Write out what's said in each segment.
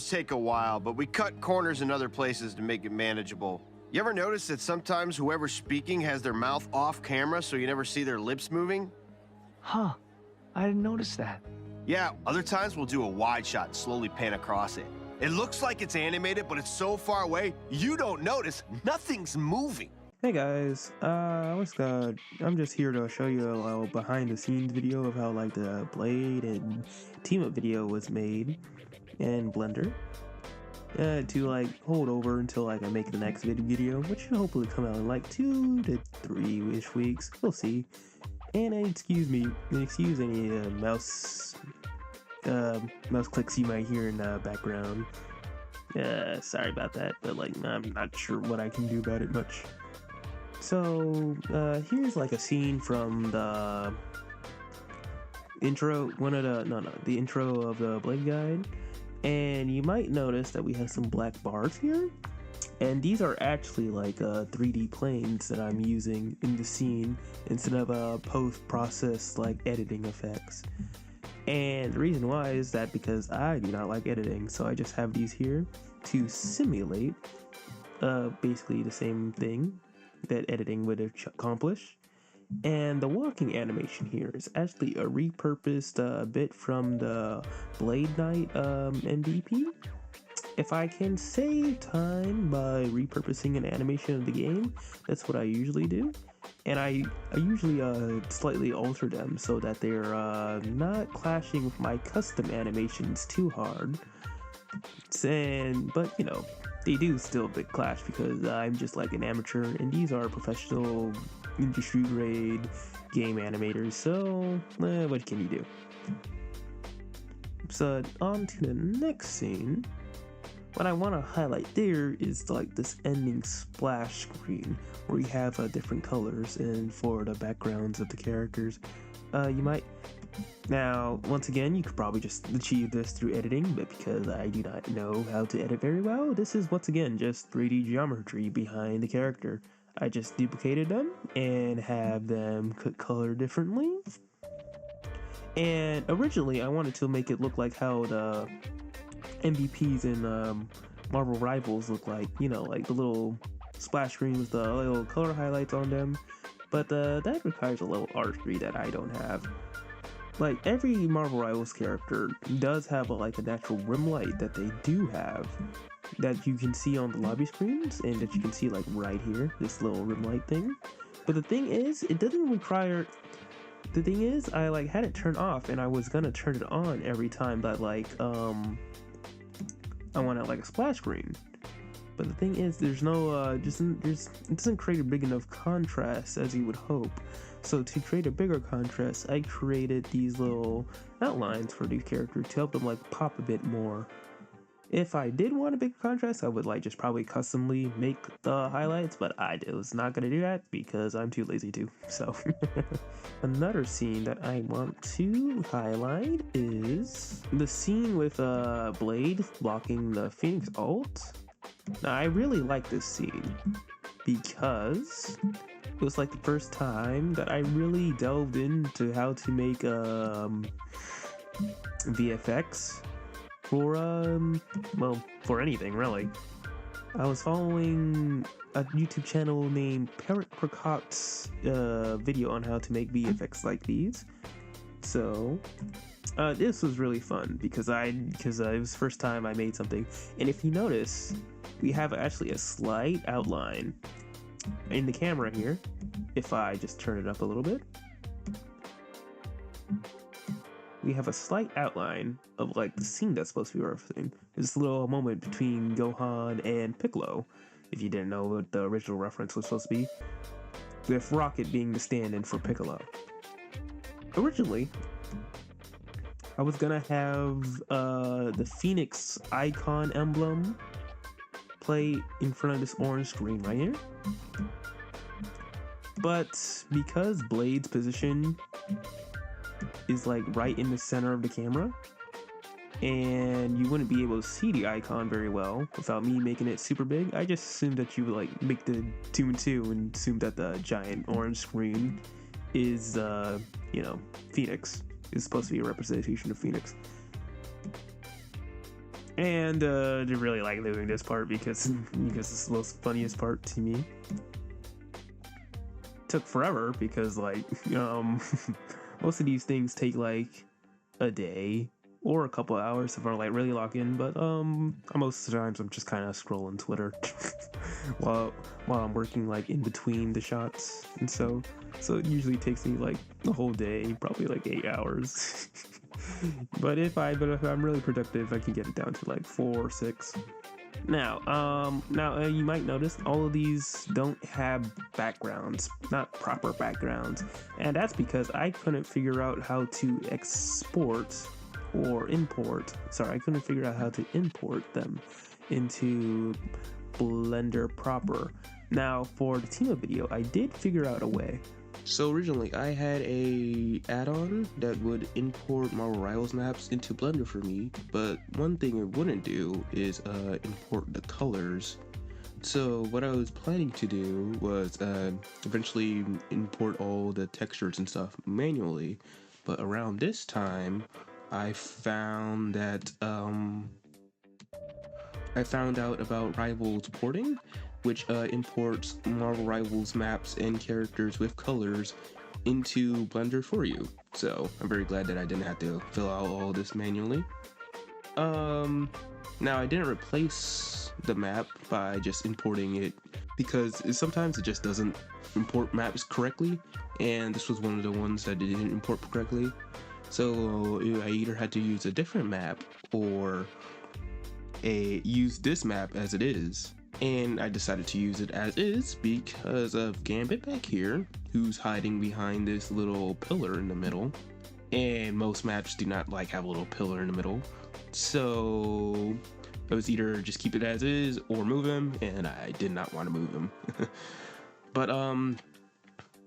videos take a while, but we cut corners in other places to make it manageable. You ever notice that sometimes whoever's speaking has their mouth off camera so you never see their lips moving? Huh, I didn't notice that. Yeah, other times we'll do a wide shot and slowly pan across it. It looks like it's animated, but it's so far away, you don't notice. Nothing's moving. Hey guys, I'm just here to show you a little behind the scenes video of how like the Blade and team up video was made in Blender. To like hold over until like I make the next video, which should hopefully come out in like 2 to 3-ish weeks. We'll see. And excuse any mouse clicks you might hear in the background. Sorry about that, but like I'm not sure what I can do about it much. So here's like a scene from the intro, the intro of the Blade Guide, and you might notice that we have some black bars here, and these are actually like 3D planes that I'm using in the scene instead of post-process like editing effects. And the reason why is that because I do not like editing, so I just have these here to simulate basically the same thing that editing would accomplish. And the walking animation here is actually a repurposed bit from the Blade Knight MVP. If I can save time by repurposing an animation of the game, that's what I usually do. And I usually slightly alter them so that they're not clashing with my custom animations too hard. But you know, they do still a bit clash because I'm just like an amateur and these are professional industry grade game animators, so what can you do? So on to the next scene. What I want to highlight there is like this ending splash screen where you have different colors and for the backgrounds of the characters. Now, once again, you could probably just achieve this through editing, but because I do not know how to edit very well, this is once again just 3D geometry behind the character. I just duplicated them and have them color differently. And originally, I wanted to make it look like how the MVPs in Marvel Rivals look like, you know, like the little splash screen with the little color highlights on them. But that requires a little artistry that I don't have. Like every Marvel Rivals character does have a natural rim light that they do have that you can see on the lobby screens and that you can see like right here, this little rim light thing. But the thing is, it doesn't require. The thing is, I like had it turned off and I was gonna turn it on every time that like I wanted like a splash screen. But the thing is, there's no it doesn't create a big enough contrast as you would hope. So to create a bigger contrast, I created these little outlines for these characters to help them like pop a bit more. If I did want a bigger contrast, I would like just probably customly make the highlights, but I was not gonna do that because I'm too lazy to. So another scene that I want to highlight is the scene with Blade blocking the Phoenix ult. Now I really like this scene because it was like the first time that I really delved into how to make VFX for anything really. I was following a YouTube channel named Parrot Crocot's video on how to make VFX like these. So this was really fun because it was the first time I made something. And if you notice, we have actually a slight outline in the camera here. If I just turn it up a little bit, we have a slight outline of like the scene that's supposed to be referencing. This little moment between Gohan and Piccolo, if you didn't know what the original reference was supposed to be, with Rocket being the stand-in for Piccolo. Originally, I was gonna have the Phoenix icon emblem play in front of this orange screen right here. But because Blade's position is like right in the center of the camera, and you wouldn't be able to see the icon very well without me making it super big, I just assumed that you would like make the 2 and 2 and assume that the giant orange screen is Phoenix is supposed to be a representation of Phoenix. And I really like doing this part because it's the most funniest part to me. Took forever because like most of these things take like a day or a couple hours if I like really lock in, but most of the times I'm just kind of scrolling Twitter while I'm working like in between the shots, and so it usually takes me like the whole day, probably like 8 hours. but if I'm really productive, I can get it down to like 4 or 6. Now, you might notice all of these don't have backgrounds, not proper backgrounds, and that's because I couldn't figure out how to export or import. Sorry, I couldn't figure out how to import them into Blender proper. Now, for the team up video, I did figure out a way. So originally, I had a add-on that would import Marvel Rivals maps into Blender for me, but one thing it wouldn't do is import the colors. So what I was planning to do was eventually import all the textures and stuff manually, but around this time, I found that I found out about Rivals porting, which imports Marvel Rivals maps and characters with colors into Blender for you. So I'm very glad that I didn't have to fill out all this manually. Now I didn't replace the map by just importing it because sometimes it just doesn't import maps correctly, and this was one of the ones that didn't import correctly. So I either had to use a different map or use this map as it is. And I decided to use it as is because of Gambit back here, who's hiding behind this little pillar in the middle. And most maps do not like have a little pillar in the middle. So it was either just keep it as is or move him, and I did not want to move him. But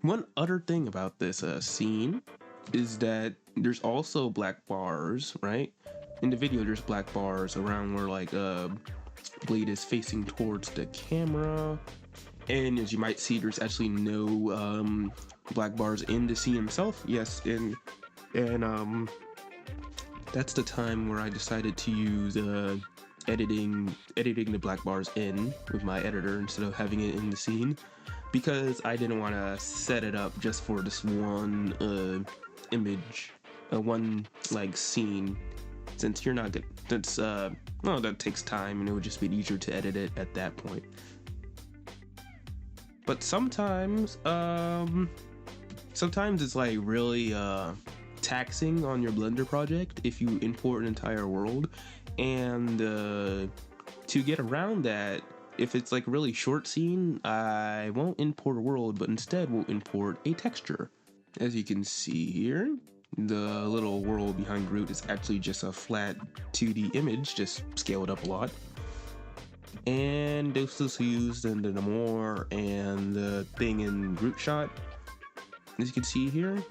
one other thing about this scene is that there's also black bars, right? In the video, there's black bars around where like Blade is facing towards the camera, and as you might see, there's actually no black bars in the scene himself. Yes, and that's the time where I decided to use editing the black bars in with my editor instead of having it in the scene, because I didn't want to set it up just for this one image, one like scene, since you're not good. That's well, that takes time, and it would just be easier to edit it at that point. But sometimes it's like really taxing on your Blender project if you import an entire world, and to get around that, if it's like a really short scene, I won't import a world, but instead we'll import a texture. As you can see here, the little world behind Groot is actually just a flat 2D image, just scaled up a lot. And this was used in the Namor and the thing in Groot shot, as you can see here.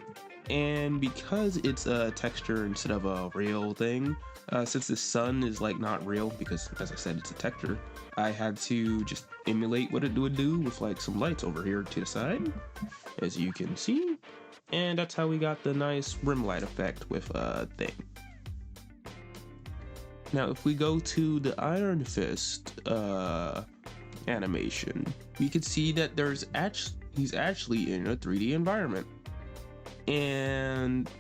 And because it's a texture instead of a real thing, since the sun is like not real, because as I said, it's a texture, I had to just emulate what it would do with like some lights over here to the side, as you can see. And that's how we got the nice rim light effect with a thing. Now, if we go to the Iron Fist animation, we can see that he's actually in a 3D environment. And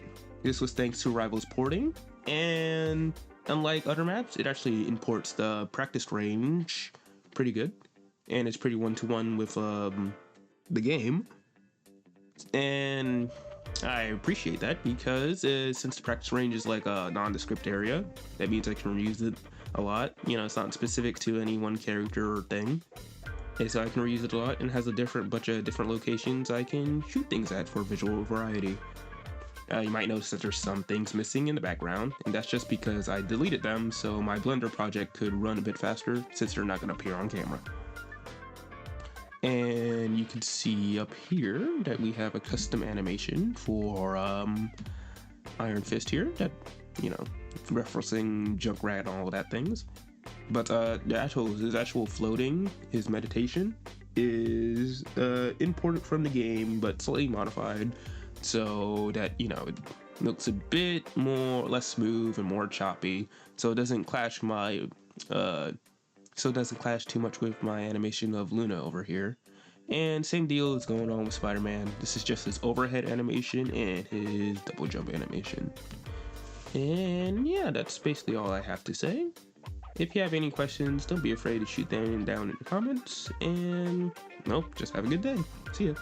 this was thanks to Rivals porting. And unlike other maps, it actually imports the practice range pretty good. And it's pretty one-to-one with the game. And I appreciate that because since the practice range is like a nondescript area, that means I can reuse it a lot. You know, it's not specific to any one character or thing. And so I can reuse it a lot, and has a bunch of different locations I can shoot things at for visual variety. You might notice that there's some things missing in the background, and that's just because I deleted them so my Blender project could run a bit faster since they're not going to appear on camera. And you can see up here that we have a custom animation for Iron Fist here, that, you know, referencing Junkrat and all of that things. But his actual floating, his meditation, is imported from the game, but slightly modified so that, you know, looks a bit less smooth and more choppy, so it doesn't clash too much with my animation of Luna over here. And same deal is going on with Spider-Man. This is just his overhead animation and his double jump animation. And yeah, that's basically all I have to say. If you have any questions, don't be afraid to shoot them down in the comments. And nope, just have a good day. See ya.